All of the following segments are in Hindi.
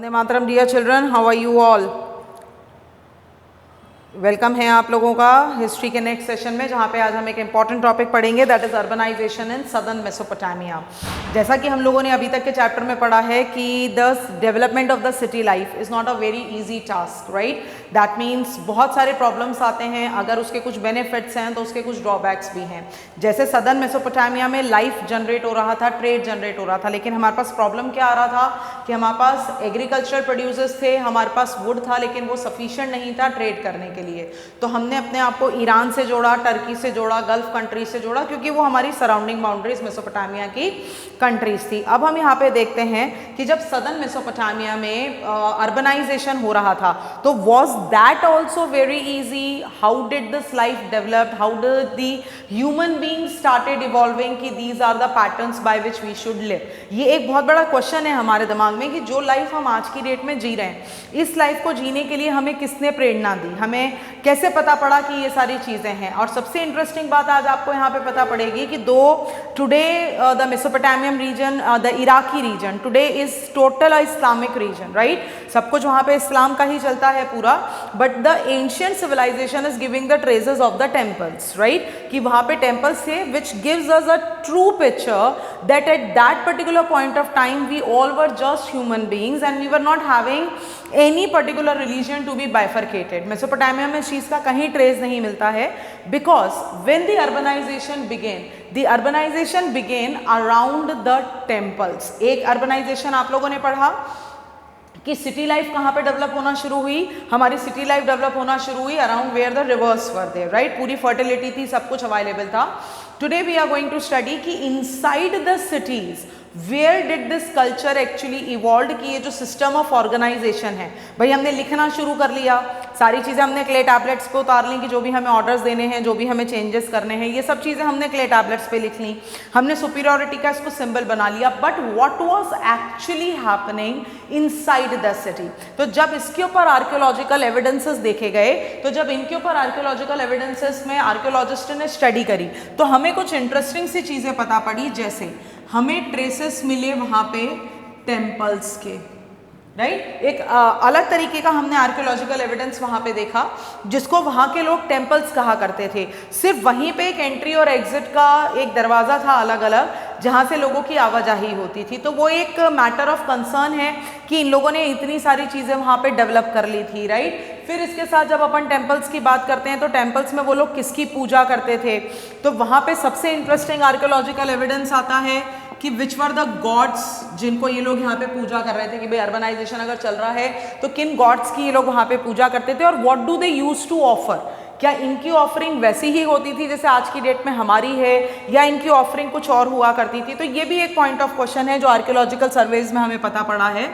वंदे मातरम dear children, how are you all. Welcome है आप लोगों का हिस्ट्री के नेक्स्ट सेशन में, जहाँ पे आज हम एक इम्पॉर्टेंट टॉपिक पढ़ेंगे, that is urbanisation in southern Mesopotamia. जैसा कि हम लोगों ने अभी तक के चैप्टर में पढ़ा है कि the development of the city life is not a very easy task, right. That means बहुत सारे प्रॉब्लम्स आते हैं, अगर उसके कुछ बेनिफिट्स हैं तो उसके कुछ ड्रॉबैक्स भी हैं। जैसे सदर्न मेसोपोटामिया में लाइफ जनरेट हो रहा था, ट्रेड जनरेट हो रहा था, लेकिन हमारे पास प्रॉब्लम क्या आ रहा था कि हमारे पास एग्रीकल्चर प्रोड्यूसर्स थे, हमारे पास वुड था, लेकिन वो सफिशिएंट नहीं था ट्रेड करने के लिए। तो हमने अपने आप को ईरान से जोड़ा, टर्की से जोड़ा, गल्फ कंट्रीज से जोड़ा, क्योंकि वो हमारी सराउंडिंग बाउंड्रीज मेसोपोटामिया की कंट्रीज थी। अब हम यहाँ पे देखते हैं कि जब सदर्न मेसोपोटामिया में अर्बनाइजेशन हो रहा था, तो was that also very easy? How did this life developed? How did the human being started evolving कि these are the patterns by which we should live? ये एक बहुत बड़ा क्वेश्चन है हमारे दिमाग में कि जो लाइफ हम आज की डेट में जी रहे हैं, इस लाइफ को जीने के लिए हमें किसने प्रेरणा दी, हमें कैसे पता पड़ा कि ये सारी चीज़ें हैं। और सबसे इंटरेस्टिंग बात आज आपको यहाँ पे पता पड़ेगी कि दो today the Mesopotamian region, the Iraqi region today is total Islamic region, right. सब कुछ वहाँ पे इस्लाम का ही चलता है पूरा, but the ancient civilisation is giving the traces of the temples, right, कि वहाँ पे टेम्पल्स थे, which gives us a true picture that at that particular point of time we all were just human beings and we were not having any particular religion to be bifurcated. Mesopotamia में इस चीज़ का कहीं ट्रेस नहीं मिलता है, because when the urbanisation began, the urbanisation began around the temples. एक अर्बनाइजेशन आप लोगों ने पढ़ा कि सिटी लाइफ कहाँ पे डेवलप होना शुरू हुई, हमारी सिटी लाइफ डेवलप होना शुरू हुई around where the rivers were there, right. पूरी फर्टिलिटी थी, सब कुछ अवेलेबल था। Today we are going to study कि inside the cities where did this culture actually evolve, कि ये जो सिस्टम ऑफ ऑर्गेनाइजेशन है, भाई हमने लिखना शुरू कर लिया, सारी चीज़ें हमने क्ले टैबलेट्स पे उतार ली कि जो भी हमें ऑर्डर्स देने हैं, जो भी हमें चेंजेस करने हैं, ये सब चीज़ें हमने क्ले टैबलेट्स पे लिख ली, हमने सुपीरियॉरिटी का इसको सिंबल बना लिया। But what was actually happening inside the city? तो जब इसके ऊपर आर्कियोलॉजिकल एविडेंसेस देखे गए, तो जब इनके ऊपर आर्कियोलॉजिकल एविडेंसेस में आर्कियोलॉजिस्ट ने स्टडी करी, तो हमें कुछ इंटरेस्टिंग सी चीज़ें पता पड़ी। जैसे हमें ट्रेसेस मिले वहाँ पे टेम्पल्स के, राइट। एक अलग तरीके का हमने आर्कियोलॉजिकल एविडेंस वहाँ पे देखा, जिसको वहाँ के लोग टेम्पल्स कहा करते थे। सिर्फ वहीं पे एक एंट्री और एग्जिट का एक दरवाज़ा था अलग अलग, जहाँ से लोगों की आवाजाही होती थी। तो वो एक मैटर ऑफ कंसर्न है कि इन लोगों ने इतनी सारी चीज़ें वहाँ पे डेवलप कर ली थी, राइट। फिर इसके साथ जब अपन टेम्पल्स की बात करते हैं, तो टेम्पल्स में वो लोग किसकी पूजा करते थे? तो वहाँ पे सबसे इंटरेस्टिंग आर्कियोलॉजिकल एविडेंस आता है कि विच वर द गॉड्स जिनको ये लोग यहाँ पे पूजा कर रहे थे, कि भाई अर्बनाइजेशन अगर चल रहा है तो किन गॉड्स की ये लोग वहाँ पे पूजा करते थे, और what do they use to offer? क्या इनकी ऑफरिंग वैसी ही होती थी जैसे आज की डेट में हमारी है, या इनकी ऑफरिंग कुछ और हुआ करती थी? तो ये भी एक पॉइंट ऑफ क्वेश्चन है जो आर्कियोलॉजिकल सर्वेज में हमें पता पड़ा है।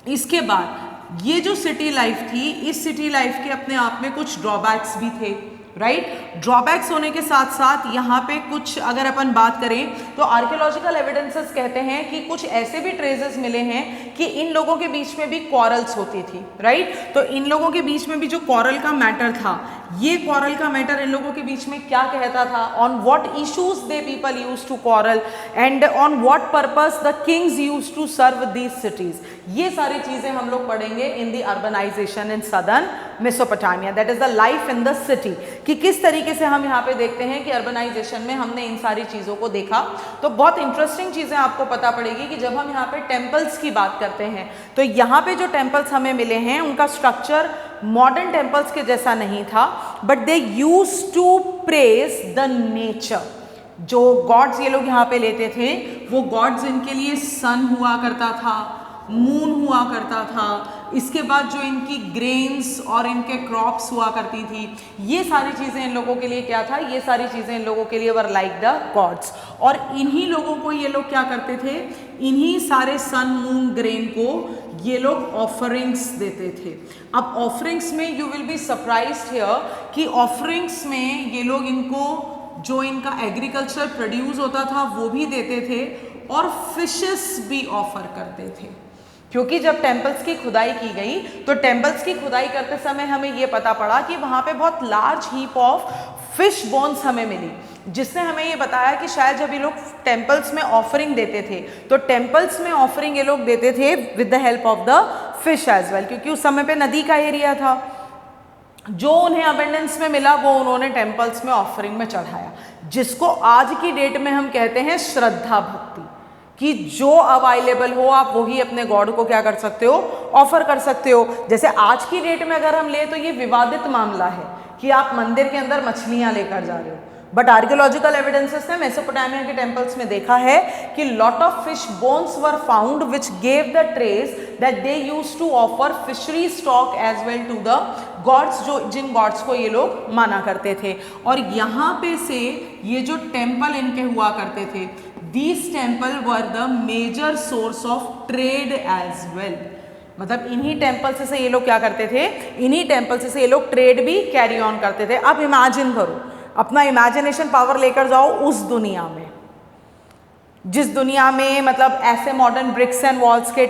इसके बाद ये जो सिटी लाइफ थी, इस सिटी लाइफ के अपने आप में कुछ ड्रॉबैक्स भी थे, राइट। ड्रॉबैक्स होने के साथ साथ यहाँ पे कुछ अगर अपन बात करें, तो आर्कियोलॉजिकल एविडेंसेस कहते हैं कि कुछ ऐसे भी ट्रेसेस मिले हैं कि इन लोगों के बीच में भी क्वारल्स होती थी, राइट। तो इन लोगों के बीच में भी जो क्वारल का मैटर था, ये क्वारल का मैटर इन लोगों के बीच में क्या कहता था, on what issues they people use to quarrel and on what purpose the kings use to serve these cities. ये सारी चीजें हम लोग पढ़ेंगे in the urbanisation in southern Mesopotamia, that is the life in the city, कि किस तरीके से हम यहाँ पे देखते हैं कि अर्बनाइजेशन में हमने इन सारी चीज़ों को देखा। तो बहुत इंटरेस्टिंग चीज़ें आपको पता पड़ेगी कि जब हम यहाँ पे टेम्पल्स की बात करते हैं, तो यहाँ पे जो टेम्पल्स हमें मिले हैं, उनका स्ट्रक्चर मॉडर्न टेम्पल्स के जैसा नहीं था, but they use to praise the nature. जो गॉड्स ये लोग यहाँ पे लेते थे, वो गॉड्स इनके लिए सन हुआ करता था, मून हुआ करता था, इसके बाद जो इनकी ग्रेन्स और इनके क्रॉप्स हुआ करती थी, ये सारी चीज़ें इन लोगों के लिए क्या था, ये सारी चीज़ें इन लोगों के लिए वर लाइक द गॉड्स। और इन्हीं लोगों को ये लोग क्या करते थे, इन्हीं सारे सन मून ग्रेन को ये लोग ऑफरिंग्स देते थे। अब ऑफरिंग्स में you will be surprised here कि ऑफरिंग्स में ये लोग इनको जो इनका एग्रीकल्चर प्रोड्यूस होता था वो भी देते थे, और फिशेस भी ऑफर करते थे। क्योंकि जब टेम्पल्स की खुदाई की गई, तो टेम्पल्स की खुदाई करते समय हमें ये पता पड़ा कि वहाँ पे बहुत large heap of fish bones हमें मिली। जिसने हमें ये बताया कि शायद जब ये लोग टेम्पल्स में ऑफरिंग देते थे तो टेम्पल्स में ऑफरिंग ये लोग देते थे with the help of the fish as well, क्योंकि उस समय पे नदी का एरिया था। जो उन्हें अबेंडेंस में मिला वो उन्होंने टेम्पल्स में ऑफरिंग में चढ़ाया, जिसको आज की डेट में हम कहते हैं श्रद्धा भक्ति, कि जो अवेलेबल हो आप वही अपने गॉड को क्या कर सकते हो, ऑफर कर सकते हो। जैसे आज की डेट में अगर हम ले तो ये विवादित मामला है कि आप मंदिर के अंदर मछलियां लेकर जा रहे हो, बट आर्कियोलॉजिकल एविडेंसेस ने मेसोपोटामिया के टेम्पल्स में देखा है कि lot of fish bones were found which gave the trace that they used to offer fishery stock as well to the gods, जो जिन गॉड्स को ये लोग माना करते थे। और यहाँ पे से ये जो टेम्पल इनके हुआ करते थे, these temple were the major source of trade as well. मतलब इन्हीं टेम्पल से ये लोग क्या करते थे, इन्हीं टेम्पल से ये लोग ट्रेड भी कैरी ऑन करते थे। अब इमेजिन करो, अपना इमेजिनेशन पावर लेकर जाओ उस दुनिया में, जिस दुनिया में मतलब ऐसे मॉडर्न ब्रिक्स एंड वॉल्स के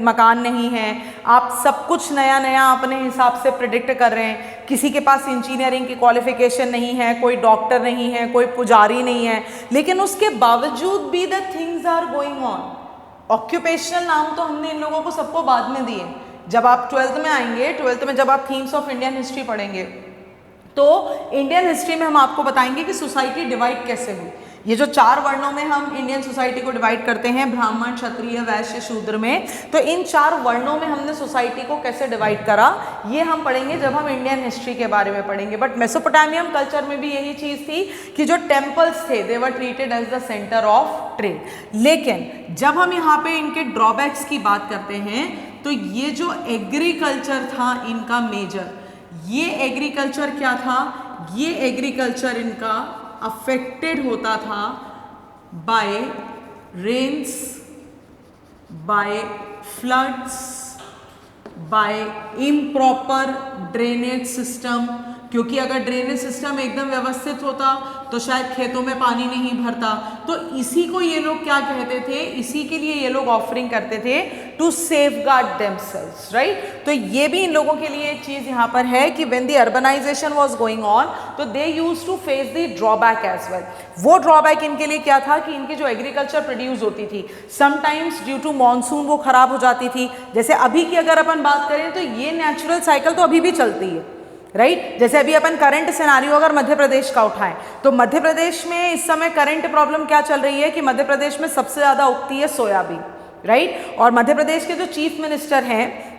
मकान नहीं हैं, आप सब कुछ नया नया अपने हिसाब से प्रिडिक्ट कर रहे हैं, किसी के पास इंजीनियरिंग की क्वालिफिकेशन नहीं है, कोई डॉक्टर नहीं है, कोई पुजारी नहीं है, लेकिन उसके बावजूद भी the things are going on. Occupational नाम तो हमने इन लोगों को सबको बाद में दिए। जब आप 12th में आएंगे, 12th में जब आप थीम्स ऑफ इंडियन हिस्ट्री पढ़ेंगे तो इंडियन हिस्ट्री में हम आपको बताएंगे कि सोसाइटी डिवाइड कैसे हुई। ये जो 4 वर्णों में हम इंडियन सोसाइटी को डिवाइड करते हैं, ब्राह्मण, क्षत्रिय, वैश्य, शूद्र में, तो इन 4 वर्णों में हमने सोसाइटी को कैसे डिवाइड करा ये हम पढ़ेंगे जब हम इंडियन हिस्ट्री के बारे में पढ़ेंगे। बट मेसोपोटामियन कल्चर में भी यही चीज़ थी कि जो टेम्पल्स थे they were treated as the centre of trade. लेकिन जब हम यहाँ पे इनके ड्रॉबैक्स की बात करते हैं तो ये जो एग्रीकल्चर था इनका मेजर, ये एग्रीकल्चर क्या था, ये एग्रीकल्चर इनका अफेक्टेड होता था by rains, by floods, by improper drainage system, क्योंकि अगर ड्रेनेज सिस्टम एकदम व्यवस्थित होता तो शायद खेतों में पानी नहीं भरता। तो इसी को ये लोग क्या कहते थे, इसी के लिए ये लोग ऑफरिंग करते थे टू सेफगार्ड देमसेल्व्स, राइट। तो ये भी इन लोगों के लिए एक चीज यहाँ पर है कि when the urbanisation was going on तो they used to face the drawback as well. वो ड्रॉबैक इनके लिए क्या था कि इनकी जो एग्रीकल्चर प्रोड्यूस होती थी समटाइम्स ड्यू टू मॉनसून वो खराब हो जाती थी। जैसे अभी की अगर अपन बात करें तो ये नेचुरल साइकिल तो अभी भी चलती है, राइट। जैसे अभी अपन करंट सिनारियो अगर मध्य प्रदेश का उठाएं तो मध्य प्रदेश में इस समय करंट प्रॉब्लम क्या चल रही है कि मध्य प्रदेश में सबसे ज़्यादा उगती है सोयाबीन, राइट। और मध्य प्रदेश के जो चीफ मिनिस्टर हैं,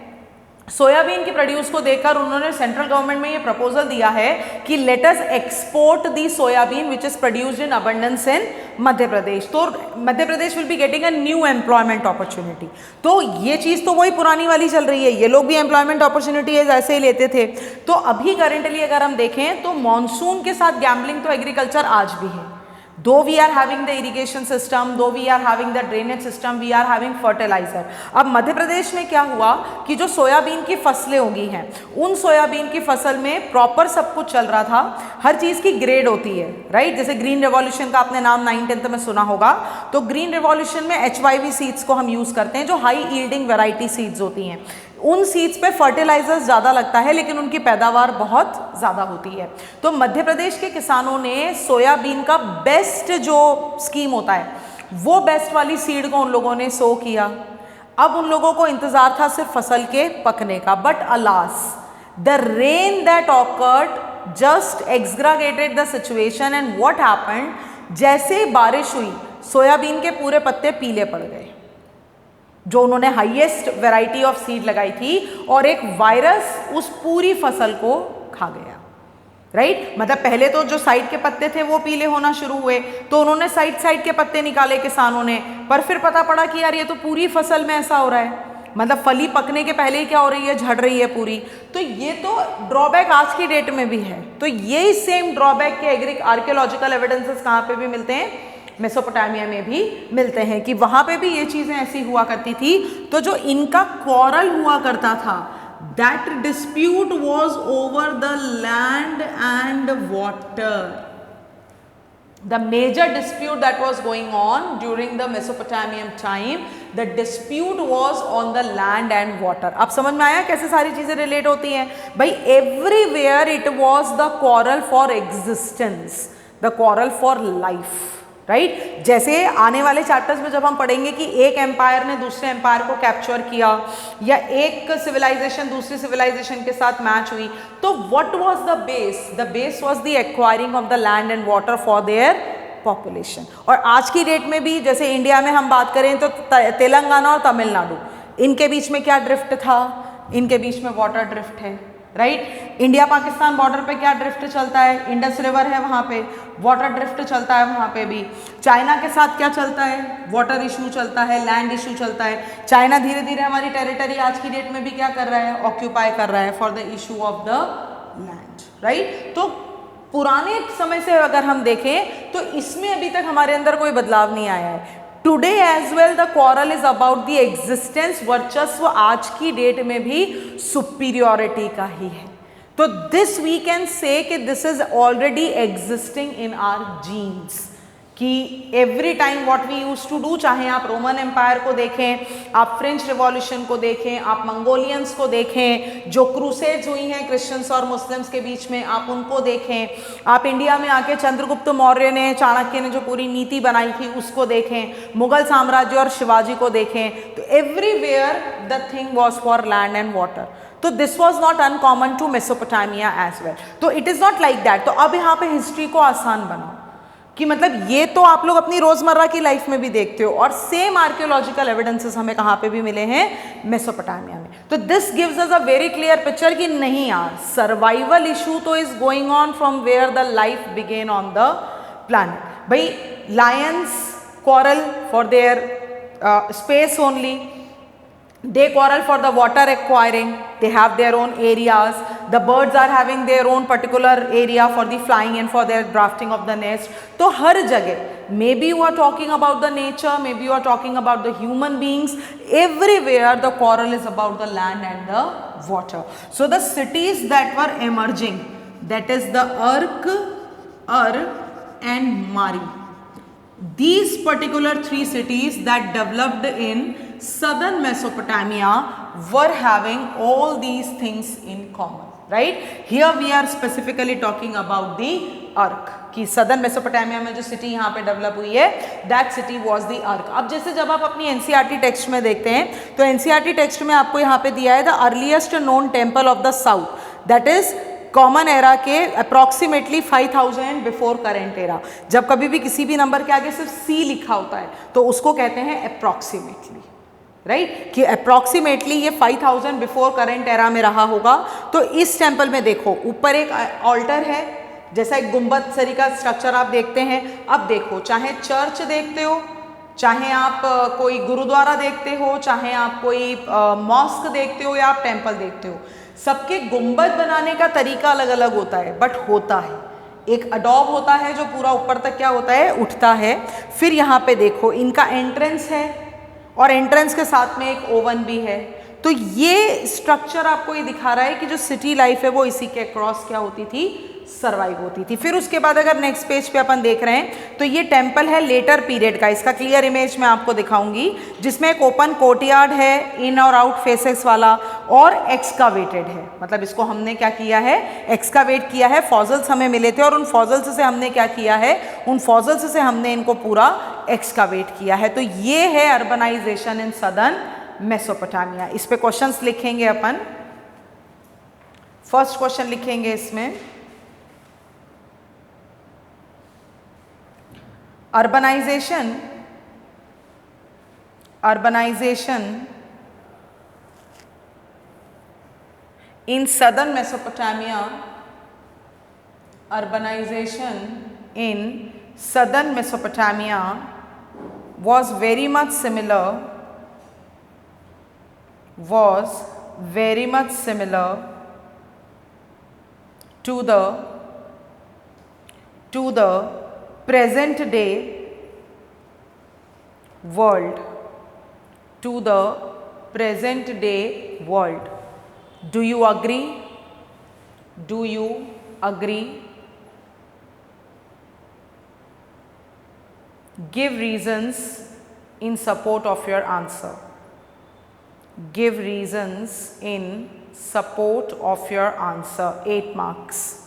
सोयाबीन की प्रोड्यूस को देखकर उन्होंने सेंट्रल गवर्नमेंट में ये प्रपोजल दिया है कि let us export the soybean which is produced in abundance in Madhya Pradesh. तो Madhya Pradesh will be getting a new employment opportunity. तो ये चीज़ तो वही पुरानी वाली चल रही है, ये लोग भी एम्प्लॉयमेंट अपॉर्चुनिटी ऐसे ही लेते थे। तो अभी करेंटली अगर हम देखें तो मॉनसून के साथ गैम्बलिंग तो एग्रीकल्चर आज भी है। Though we are having the irrigation system, though we are having the drainage system, we are having fertilizer। अब मध्य प्रदेश में क्या हुआ कि जो सोयाबीन की फसलें उगी हैं उन सोयाबीन की फसल में प्रॉपर सब कुछ चल रहा था, हर चीज़ की ग्रेड होती है, राइट। जैसे ग्रीन रेवोल्यूशन का आपने नाम 9th-10th में सुना होगा, तो ग्रीन रेवोल्यूशन में HYV सीड्स को हम यूज़ करते हैं जो हाई यील्डिंग वेराइटी सीड्स होती हैं। उन सीड्स पे फर्टिलाइजर्स ज़्यादा लगता है लेकिन उनकी पैदावार बहुत ज़्यादा होती है। तो मध्य प्रदेश के किसानों ने सोयाबीन का बेस्ट जो स्कीम होता है वो बेस्ट वाली सीड को उन लोगों ने सो किया। अब उन लोगों को इंतज़ार था सिर्फ फसल के पकने का, but alas the rain that occurred just exaggerated the situation and what happened, जैसे बारिश हुई सोयाबीन के पूरे पत्ते पीले पड़ गए, जो उन्होंने हाईएस्ट वैरायटी ऑफ सीड लगाई थी, और एक वायरस उस पूरी फसल को खा गया, राइट। मतलब पहले तो जो साइड के पत्ते थे वो पीले होना शुरू हुए तो उन्होंने साइड के पत्ते निकाले किसानों ने, पर फिर पता पड़ा कि यार ये तो पूरी फसल में ऐसा हो रहा है, मतलब फली पकने के पहले ही क्या हो रही है, झड़ रही है पूरी। तो ये तो ड्रॉबैक आज की डेट में भी है। तो यही सेम ड्रॉबैक के आर्कियोलॉजिकल एविडेंसेस कहाँ पे भी मिलते हैं, मेसोपोटामिया में भी मिलते हैं कि वहाँ पे भी ये चीज़ें ऐसी हुआ करती थी। तो जो इनका क्वारल हुआ करता था, that dispute was over the land and water. The major dispute that was going on during the Mesopotamian time, the dispute was on the land and water। अब समझ में आया कैसे सारी चीज़ें रिलेट होती हैं भाई। everywhere it was the quarrel for existence, the quarrel for life, right. जैसे आने वाले चैप्टर्स में जब हम पढ़ेंगे कि एक एम्पायर ने दूसरे एम्पायर को कैप्चर किया या एक सिविलाइजेशन दूसरी सिविलाइजेशन के साथ मैच हुई, तो what was the base? The base was the acquiring of the land and water for their population. और आज की डेट में भी जैसे इंडिया में हम बात करें तो तेलंगाना और तमिलनाडु, इनके बीच में क्या ड्रिफ्ट था? इनके बीच में वाटर ड्रिफ्ट है, राइट। इंडिया पाकिस्तान बॉर्डर पे क्या ड्रिफ्ट चलता है? इंडस रिवर है, वहाँ पे वाटर ड्रिफ्ट चलता है। वहाँ पे भी चाइना के साथ क्या चलता है? वाटर इशू चलता है, लैंड इशू चलता है। चाइना धीरे धीरे हमारी टेरिटरी आज की डेट में भी क्या कर रहा है? ऑक्यूपाई कर रहा है for the issue of the land, right. तो पुराने समय से अगर हम देखें तो इसमें अभी तक हमारे अंदर कोई बदलाव नहीं आया है। Today as well the quarrel is about the existence, वर्चस्व आज की डेट में भी सुपीरियोरिटी का ही है। तो दिस वी कैन से कि this is already existing in our genes, कि every time what we use to do, चाहे आप रोमन एम्पायर को देखें, आप फ्रेंच रिवॉल्यूशन को देखें, आप मंगोलियंस को देखें, जो क्रूसेड्स हुई हैं क्रिश्चियंस और मुस्लिम्स के बीच में, आप उनको देखें, आप इंडिया में आके चंद्रगुप्त मौर्य ने, चाणक्य ने जो पूरी नीति बनाई थी उसको देखें, मुगल साम्राज्य और शिवाजी को देखें, तो everywhere the thing was for land and water. तो this was not uncommon to Mesopotamia as well. तो it is not like that. तो अब यहाँ पे हिस्ट्री को आसान बनाओ कि मतलब ये तो आप लोग अपनी रोजमर्रा की लाइफ में भी देखते हो, और सेम आर्कियोलॉजिकल एविडेंसेस हमें कहाँ पे भी मिले हैं? मेसोपोटामिया में। तो this gives us a very clear picture कि नहीं यार, सर्वाइवल इशू तो is going on from where the life began on the planet. भाई lions quarrel for their space only, they quarrel for the water acquiring, they have their own areas, the birds are having their own particular area for the flying and for their drafting of the nest. तो हर जगह maybe you are talking about the nature, maybe you are talking about the human beings, everywhere the quarrel is about the land and the water. So the cities that were emerging, that is the Urk, Ur and Mari, these particular three cities that developed in southern Mesopotamia were having all these things in common, right? Here we are specifically talking about the Urk, कि southern Mesopotamia में जो city यहाँ पे develop हुई है, that city was the Urk. अब जैसे जब आप अपनी NCERT text में देखते हैं तो NCERT text में आपको यहाँ पे दिया है the earliest known temple of the south, that is common era के अप्रॉक्सीमेटली 5000 बिफोर करेंट एरा। जब कभी भी किसी भी नंबर के आगे सिर्फ सी लिखा होता है तो उसको कहते हैं अप्रॉक्सीमेटली, राइट, कि अप्रॉक्सीमेटली ये 5000 बिफोर करेंट एरा में रहा होगा। तो इस टेम्पल में देखो ऊपर एक ऑल्टर है, जैसा एक गुंबद सरी का स्ट्रक्चर आप देखते हैं। अब देखो, चाहे चर्च देखते हो, चाहे आप कोई गुरुद्वारा देखते हो, चाहे आप कोई मॉस्क देखते हो या आप टेम्पल देखते हो, सबके गुंबद बनाने का तरीका अलग अलग होता है, बट होता है। एक अडोब होता है जो पूरा ऊपर तक क्या होता है, उठता है। फिर यहाँ पे देखो इनका एंट्रेंस है और एंट्रेंस के साथ में एक ओवन भी है। तो ये स्ट्रक्चर आपको ये दिखा रहा है कि जो सिटी लाइफ है वो इसी के अक्रॉस क्या होती थी, सर्वाइव होती थी। फिर उसके बाद अगर नेक्स्ट पेज पे अपन देख रहे हैं तो ये टेम्पल है लेटर पीरियड का। इसका क्लियर इमेज मैं आपको दिखाऊंगी, जिसमें एक ओपन कोर्टयार्ड है, इन और आउट फेसेस वाला, और एक्सकावेटेड है। मतलब इसको हमने क्या किया है, एक्सकावेट किया है। फॉजल्स हमें मिले थे और उन फॉजल्स से हमने क्या किया है, उन फॉजल्स से हमने इनको पूरा एक्सकावेट किया है। तो ये है अर्बनाइजेशन इन सदर्न मेसोपोटामिया। इस पे क्वेश्चंस लिखेंगे अपन। फर्स्ट क्वेश्चन लिखेंगे इसमें, urbanization in southern Mesopotamia, urbanization in southern Mesopotamia was very much similar to the present day world, to the present day world. Do you agree? Do you agree? Give reasons in support of your answer. Give reasons in support of your answer. 8 marks.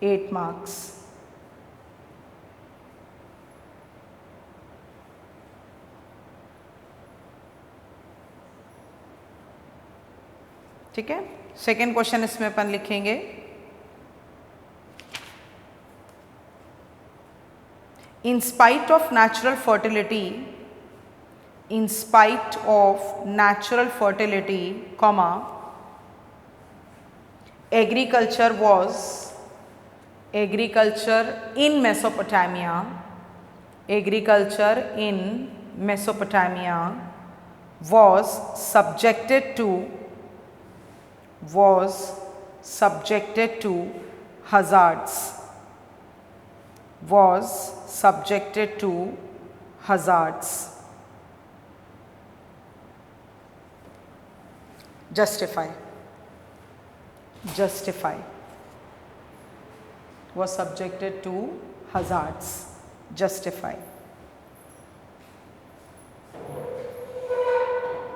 8 marks. ठीक है, सेकेंड क्वेश्चन इसमें अपन लिखेंगे, in spite of natural fertility, in spite of natural fertility, comma, agriculture in Mesopotamia, agriculture in Mesopotamia was subjected to hazards, was subjected to hazards. Justify, was subjected to hazards, justify.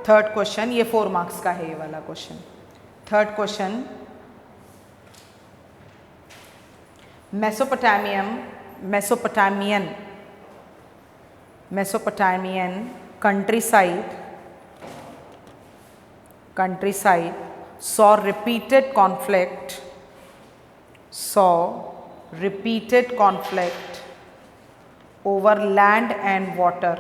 Third question, ये 4 मार्क्स का है ये वाला question. Third question, Mesopotamian countryside saw repeated conflict over land and water,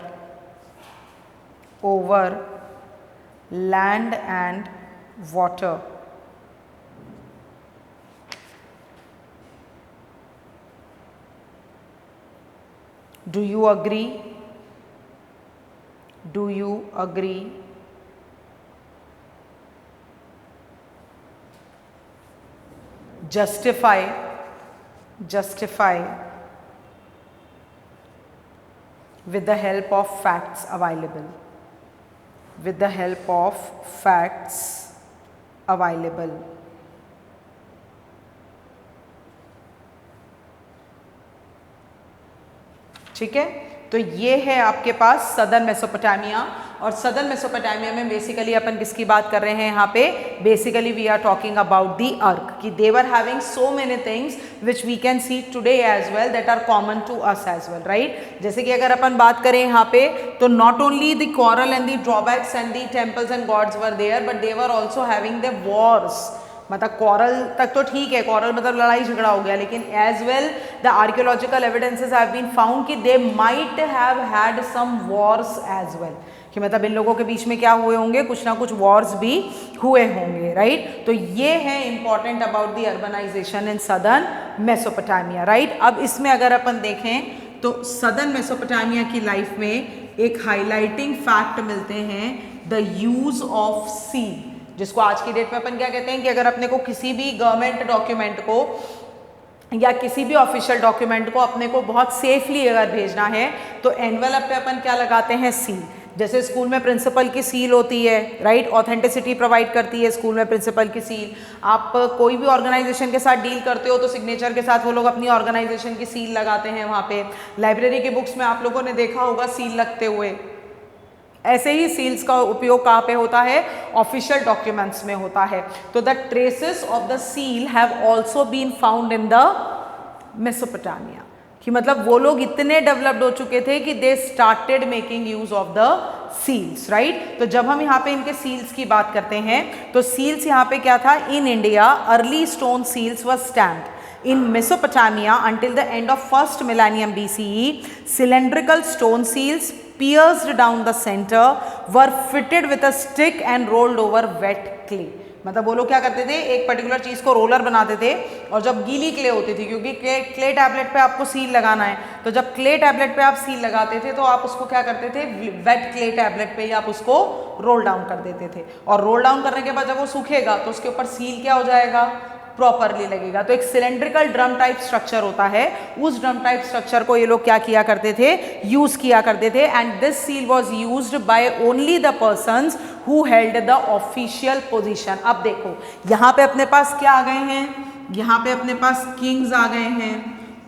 Do you agree? Justify with the help of facts available, ठीक है। तो ये है आपके पास सदर्न मेसोपोटामिया, और सदर्न मेसोपोटामिया में बेसिकली अपन किसकी बात कर रहे हैं यहाँ पे, basically we are talking about the Uruk, कि they were having so many things which we can see today as well that are common to us as well, right. जैसे कि अगर अपन बात करें यहाँ पे, तो not only the coral and the drawbacks and the temples and gods were there, but they were also having the wars. मतलब कॉरल तक तो ठीक है, कॉरल मतलब लड़ाई झगड़ा हो गया, लेकिन as well the archaeological evidences have been found कि they might have had some wars as well, कि मतलब इन लोगों के बीच में क्या हुए होंगे, कुछ ना कुछ वॉर्स भी हुए होंगे, राइट। तो ये है important about the urbanisation in southern Mesopotamia, right. अब इसमें अगर अपन देखें तो सदर्न मेसोपोटामिया की लाइफ में एक हाईलाइटिंग फैक्ट मिलते हैं, द यूज ऑफ सी, जिसको आज की डेट में अपन क्या कहते हैं कि अगर अपने को किसी भी गवर्नमेंट डॉक्यूमेंट को या किसी भी ऑफिशियल डॉक्यूमेंट को अपने को बहुत सेफली अगर भेजना है, तो एनवेलप पे अपन क्या लगाते हैं, सील। जैसे स्कूल में प्रिंसिपल की सील होती है, राइट, ऑथेंटिसिटी प्रोवाइड करती है स्कूल में प्रिंसिपल की सील। आप कोई भी ऑर्गेनाइजेशन के साथ डील करते हो तो सिग्नेचर के साथ वो लोग अपनी ऑर्गेनाइजेशन की सील लगाते हैं वहाँ पे। लाइब्रेरी की बुक्स में आप लोगों ने देखा होगा सील लगते हुए। ऐसे ही सील्स का उपयोग कहाँ पे होता है, ऑफिशियल डॉक्यूमेंट्स में होता है। तो the traces of the seal have also been found in the Mesopotamia, कि मतलब वो लोग इतने डेवलप्ड हो चुके थे कि they started making use of the seals, right. तो जब हम यहाँ पे इनके सील्स की बात करते हैं तो सील्स यहाँ पे क्या था, in India early stone seals were stamped in Mesopotamia until the end of first millennium BCE। Cylindrical stone seals pierced down the center were fitted with a stick and rolled over wet clay। मतलब वो लोग क्या करते थे, एक पर्टिकुलर चीज को रोलर बनाते थे, और जब गीली क्ले होती थी, क्योंकि क्ले टैबलेट पे आपको सील लगाना है, तो जब क्ले टैबलेट पे आप सील लगाते थे तो आप उसको क्या करते थे, वेट क्ले टैबलेट पे ही आप उसको रोल डाउन कर देते थे, और रोल डाउन करने के बाद जब वो सूखेगा तो उसके ऊपर सील क्या हो जाएगा, प्रॉपरली लगेगा। तो एक सिलेंड्रिकल ड्रम टाइप स्ट्रक्चर होता है, उस ड्रम टाइप स्ट्रक्चर को ये लोग क्या किया करते थे, यूज किया करते थे। And this seal was used by only the persons who held the official position. अब देखो यहाँ पे अपने पास क्या आ गए हैं, यहाँ पे अपने पास किंग्स आ गए हैं,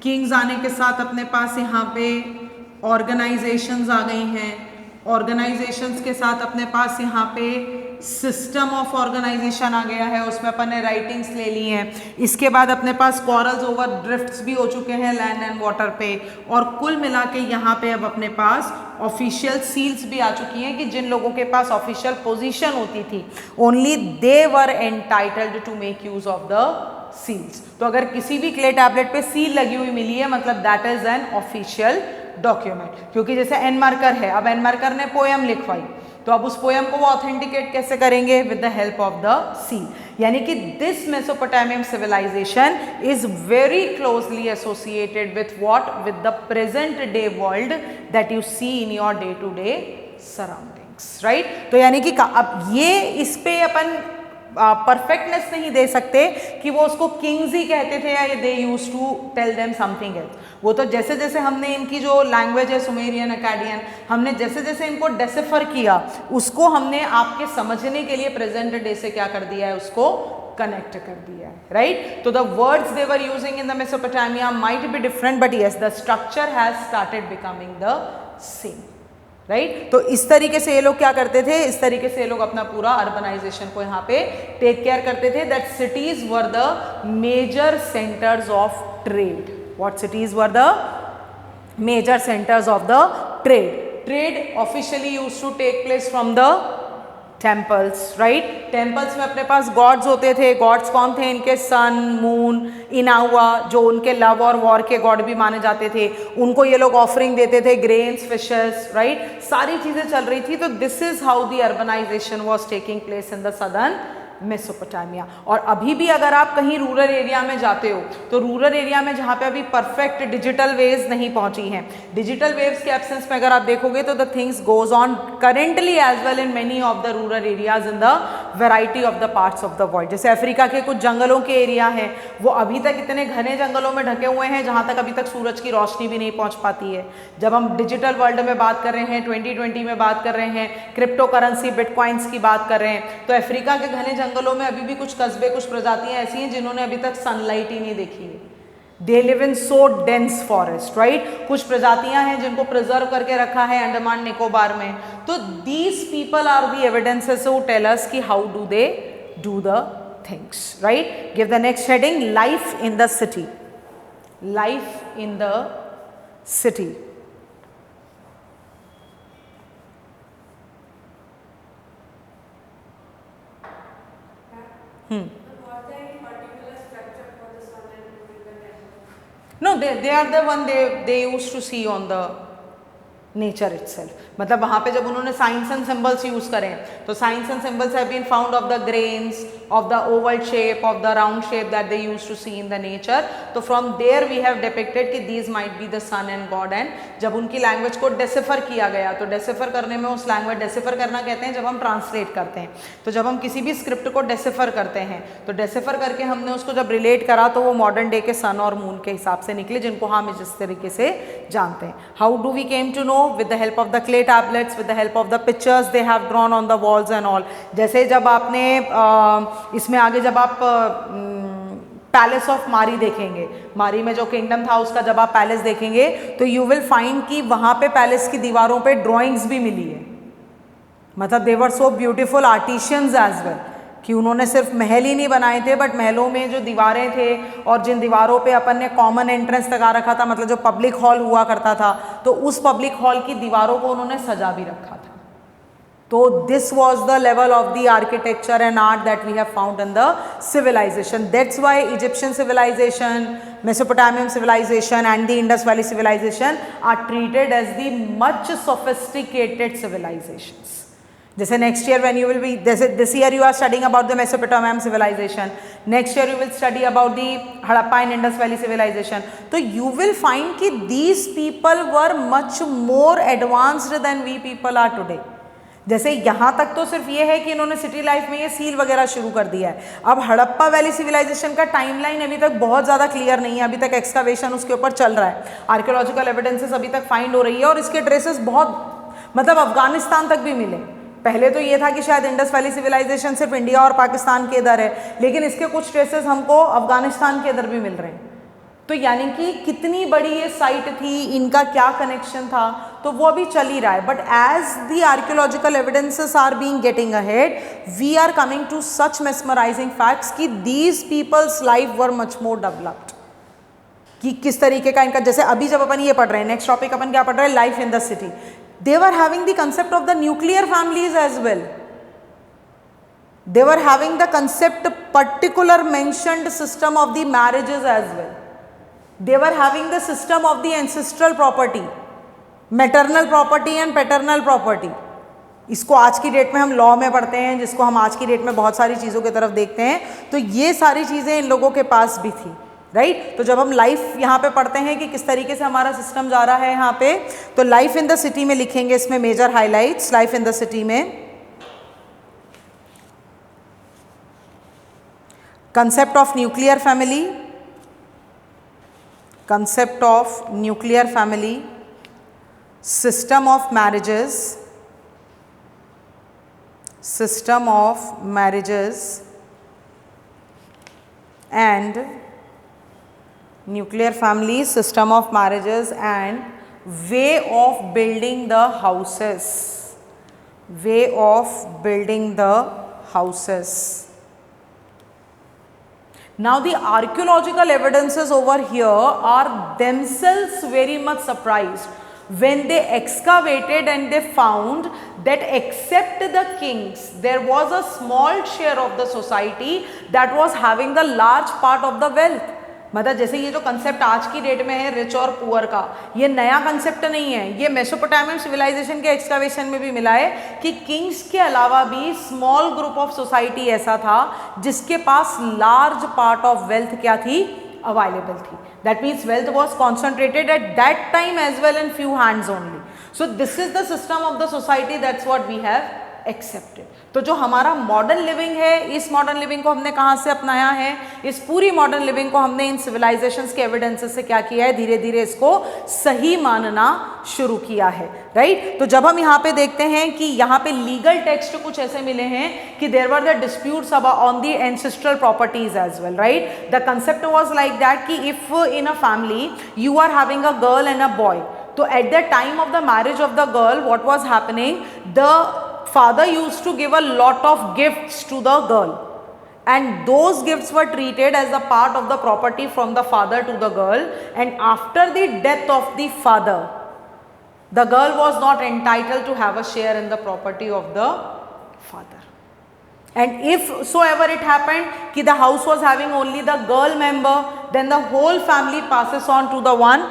किंग्स आने के साथ अपने पास यहाँ पे ऑर्गेनाइजेशंस आ गई हैं, ऑर्गेनाइजेशंस के साथ अपने पास यहाँ पे सिस्टम ऑफ ऑर्गेनाइजेशन आ गया है, उसमें अपन ने राइटिंग्स ले ली हैं। इसके बाद अपने पास कॉरल्स ओवर ड्रिफ्ट्स भी हो चुके हैं लैंड एंड वाटर पे, और कुल मिला के यहाँ पे अब अपने पास ऑफिशियल सील्स भी आ चुकी हैं कि जिन लोगों के पास ऑफिशियल पोजीशन होती थी only they were entitled to make use of the seals. तो अगर किसी भी क्ले टैबलेट पे सील लगी हुई मिली है मतलब that is an official document. क्योंकि जैसे एन मार्कर है, अब एन मार्कर ने पोयम लिखवाई तो अब उस पोयम को वो ऑथेंटिकेट कैसे करेंगे? With the help of the seal. यानी कि this Mesopotamian civilisation is very closely associated with what? With the present day world that you see in your day to day surroundings, right. तो यानी कि अब ये इस पे अपन परफेक्टनेस नहीं दे सकते कि वो उसको किंग्स ही कहते थे या they use to tell them something else. वो तो जैसे जैसे हमने इनकी जो लैंग्वेज है सुमेरियन अकाडियन, हमने जैसे जैसे इनको डेसिफर किया उसको हमने आपके समझने के लिए प्रेजेंट डे से क्या कर दिया है? उसको कनेक्ट कर दिया है, राइट। तो the words they were using in the Mesopotamia might be different but yes the structure has started becoming the same, right. तो इस तरीके से ये लोग क्या करते थे? इस तरीके से ये लोग अपना पूरा अर्बनाइजेशन को यहाँ पे टेक केयर करते थे। That cities were the major centres of trade. What cities were the major centres of the trade? Trade officially used to take place from the temples, right. Temples में अपने पास गॉड्स होते थे। गॉड्स कौन थे इनके? सन, मून, इनावा, जो उनके लव और वॉर के गॉड भी माने जाते थे। उनको ये लोग ऑफरिंग देते थे, ग्रेन्स, फिशेस, राइट। सारी चीजें चल रही थी। तो this is how the urbanisation was taking place in the southern Mesopotamia. और अभी भी अगर आप कहीं रूरल एरिया में जाते हो तो रूरल एरिया में जहाँ पे अभी परफेक्ट डिजिटल वेव्स नहीं पहुंची हैं, डिजिटल वेव्स के एब्सेंस में अगर आप देखोगे तो the things goes on currently as well in many of the rural areas in the variety of the parts of the world. जैसे अफ्रीका के कुछ जंगलों के एरिया हैं वो अभी तक इतने घने जंगलों में ढके हुए हैं जहाँ तक अभी तक सूरज की रोशनी भी नहीं पहुँच पाती है। जब हम डिजिटल वर्ल्ड में बात कर रहे हैं, 2020 में बात कर रहे हैं, क्रिप्टो करेंसी बिटकॉइंस की बात कर रहे हैं, तो अफ्रीका के घने जंगलों में अभी भी कुछ कस्बे, कुछ प्रजातियां ऐसी हैं जिन्होंने अभी तक सनलाइट ही नहीं देखी है। They live in so dense forest, right. कुछ प्रजातियां हैं जिनको प्रिजर्व करके रखा है अंडमान निकोबार में। तो these people are the evidences who tell us कि how do they do the things, right. Give the next heading, life in the city. Life in the city. No, they are the one they used to see on the nature itself. मतलब वहाँ पे जब उन्होंने साइंस एंड सिंबल्स यूज करें तो signs and symbols have been found of the grains, of the oval shape, of the round shape that they use to see in the nature. तो from there we have depicted कि these might be the sun and god. And जब उनकी लैंग्वेज को डेसिफर किया गया, तो डेसिफर करने में उस लैंग्वेज, डेसिफर करना कहते हैं जब हम ट्रांसलेट करते हैं, तो जब हम किसी भी स्क्रिप्ट को डेसिफर करते हैं तो डेसिफर करके हमने उसको जब रिलेट करा तो वो मॉडर्न डे के सन और मून के हिसाब से निकले, जिनको हम इस तरीके से जानते हैं। How do we came to know? With the help of the clay tablets, with the help of the pictures they have drawn on the walls and all। जैसे जब आपने इसमें आगे जब आप पैलेस ऑफ मारी देखेंगे, मारी में जो किंगडम था उसका जब आप पैलेस देखेंगे तो यू विल फाइंड कि वहाँ पे पैलेस की दीवारों पे ड्राइंग्स भी मिली है। मतलब they were so beautiful artisans as well कि उन्होंने सिर्फ महल ही नहीं बनाए थे बट महलों में जो दीवारें थे और जिन दीवारों पे अपन ने कॉमन एंट्रेंस लगा रखा था, मतलब जो पब्लिक हॉल हुआ करता था, तो उस पब्लिक हॉल की दीवारों को उन्होंने सजा भी रखा था। तो this was the level of the architecture and art that we have found in the civilisation. That's why Egyptian civilisation, Mesopotamian civilisation and the Indus Valley civilisation are treated as the much sophisticated civilisations. जैसे next year when you will be, जैसे this year you are studying about the Mesopotamian civilisation, next year you will study about the Harappa and Indus Valley civilisation. तो यू विल फाइंड कि these people were much more advanced than we people are today. जैसे यहाँ तक तो सिर्फ ये है कि इन्होंने सिटी लाइफ में ये सील वगैरह शुरू कर दिया है। अब हड़प्पा वैली सिविलाइजेशन का टाइमलाइन अभी तक बहुत ज़्यादा क्लियर नहीं है, अभी तक एक्सकवेशन उसके ऊपर चल रहा है, आर्कियोलॉजिकल एविडेंसेस अभी तक फाइंड हो रही है और इसके ट्रेसेस बहुत, मतलब अफगानिस्तान तक भी मिले। पहले तो ये था कि शायद इंडस वैली सिविलाइजेशन सिर्फ इंडिया और पाकिस्तान के इधर है, लेकिन इसके कुछ ट्रेसेस हमको अफगानिस्तान के इधर भी मिल रहे हैं। तो यानी कि कितनी बड़ी ये साइट थी, इनका क्या कनेक्शन था, तो वो अभी चल ही रहा है. But as the archaeological evidences are being getting ahead, we are coming to such mesmerising facts कि these people's life were much more developed. कि किस तरीके का इनका, जैसे अभी जब अपन ये पढ़ रहे हैं, नेक्स्ट टॉपिक अपन क्या पढ़ रहे हैं, life in the city. They were having the concept of the nuclear families as well. They were having the concept particular mentioned system of the marriages as well. They were having the system of the ancestral property, maternal property and paternal property. इसको आज की डेट में हम लॉ में पढ़ते हैं, जिसको हम आज की डेट में बहुत सारी चीज़ों की तरफ देखते हैं. तो ये सारी चीज़ें इन लोगों के पास भी थी, राइट. तो जब हम लाइफ यहाँ पे पढ़ते हैं कि किस तरीके से हमारा सिस्टम जा रहा है यहाँ पे, तो लाइफ इन द सिटी में लिखेंगे इसमें major highlights. Life in the city में concept of nuclear family, concept of nuclear family, system of marriages, system of marriages and nuclear family, system of marriages and way of building the houses, way of building the houses. Now the archaeological evidences over here are themselves very much surprised when they excavated and they found that except the kings, there was a small share of the society that was having the large part of the wealth. मतलब जैसे ये जो कंसेप्ट आज की डेट में है रिच और पुअर का, ये नया कंसेप्ट नहीं है. ये मेसोपोटामियन सिविलाइजेशन के एक्सकवेशन में भी मिला है कि किंग्स के अलावा भी स्मॉल ग्रुप ऑफ सोसाइटी ऐसा था जिसके पास लार्ज पार्ट ऑफ वेल्थ क्या थी, अवेलेबल थी. That means wealth was concentrated at that time as well in few hands only. So this is the system of the society, that's what we have accepted. तो जो हमारा मॉडर्न लिविंग है, इस मॉडर्न लिविंग को हमने कहाँ से अपनाया है, इस पूरी मॉडर्न लिविंग को हमने इन सिविलाइजेशंस के एविडेंसेस से क्या किया है, धीरे धीरे इसको सही मानना शुरू किया है, राइट. तो जब हम यहाँ पे देखते हैं कि यहाँ पे लीगल टेक्स्ट कुछ ऐसे मिले हैं कि there were the disputes on the ancestral properties as well, right. The concept was like that कि if in a family you are having a girl and a boy, तो at the time of the marriage of the girl what was happening, the father used to give a lot of gifts to the girl, and those gifts were treated as a part of the property from the father to the girl, and after the death of the father, the girl was not entitled to have a share in the property of the father. And if so ever it happened कि the house was having only the girl member, then the whole family passes on to the one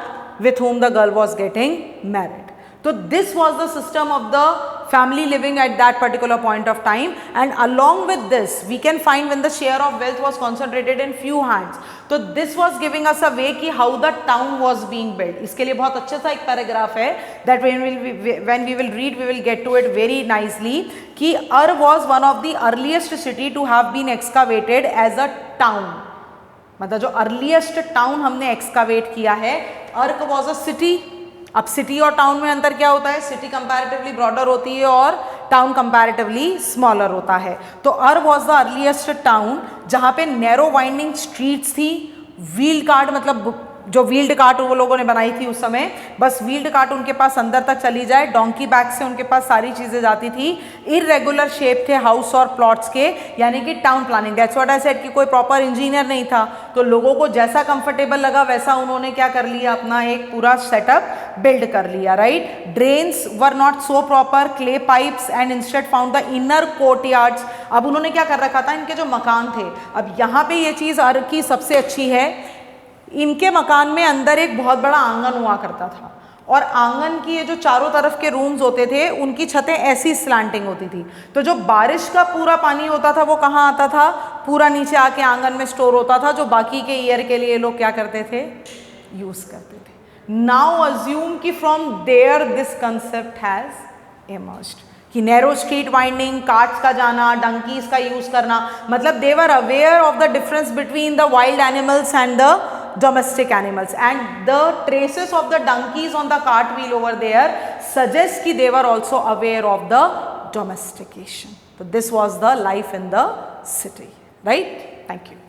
with whom the girl was getting married. So this was the system of the family living at that particular point of time, and along with this we can find when the share of wealth was concentrated in few hands. So this was giving us a way कि how the town was being built. इसके लिए बहुत अच्छा सा एक पैराग्राफ है that when we will read we will get to it very nicely कि Ur was one of the earliest city to have been excavated as a town. मतलब जो अर्लीस्ट टाउन हमने एक्सकावेट किया है, अर्क वॉज अ सिटी. अब सिटी और टाउन में अंतर क्या होता है, सिटी कंपैरेटिवली ब्रॉडर होती है और टाउन कंपैरेटिवली स्मॉलर होता है. तो अर वॉज द अर्लीस्ट टाउन जहाँ पे नैरो वाइंडिंग स्ट्रीट्स थी, व्हील कार्ट मतलब जो व्हील्ड कार्ट वो लोगों ने बनाई थी उस समय, बस व्हील्ड कार्ट उनके पास अंदर तक चली जाए, डोंकी बैग से उनके पास सारी चीज़ें जाती थी. इरेगुलर शेप थे हाउस और प्लॉट्स के, यानी कि town planning. That's what I said कि कोई प्रॉपर इंजीनियर नहीं था, तो लोगों को जैसा कंफर्टेबल लगा वैसा उन्होंने क्या कर लिया, अपना एक पूरा सेटअप बिल्ड कर लिया, right. Drains were not so proper, clay pipes and instead found the inner courtyards. अब उन्होंने क्या कर रखा था, इनके जो मकान थे, अब यहाँ पे ये चीज़ अर्क की सबसे अच्छी है, इनके मकान में अंदर एक बहुत बड़ा आंगन हुआ करता था, और आंगन की ये जो चारों तरफ के रूम्स होते थे उनकी छतें ऐसी स्लैंटिंग होती थी. तो जो बारिश का पूरा पानी होता था वो कहाँ आता था, पूरा नीचे आके आंगन में स्टोर होता था, जो बाकी के ईयर के लिए लोग क्या करते थे, यूज करते थे. नाउ अज्यूम कि from there this concept has emerged कि नैरो स्ट्रीट वाइंडिंग, कार्ट्स का जाना, डंकीज का यूज करना, मतलब they were aware of the difference between the wild animals and the domestic animals, and the traces of the donkeys on the cart wheel over there suggest कि they were also aware of the domestication. So this was the life in the city, right? Thank you.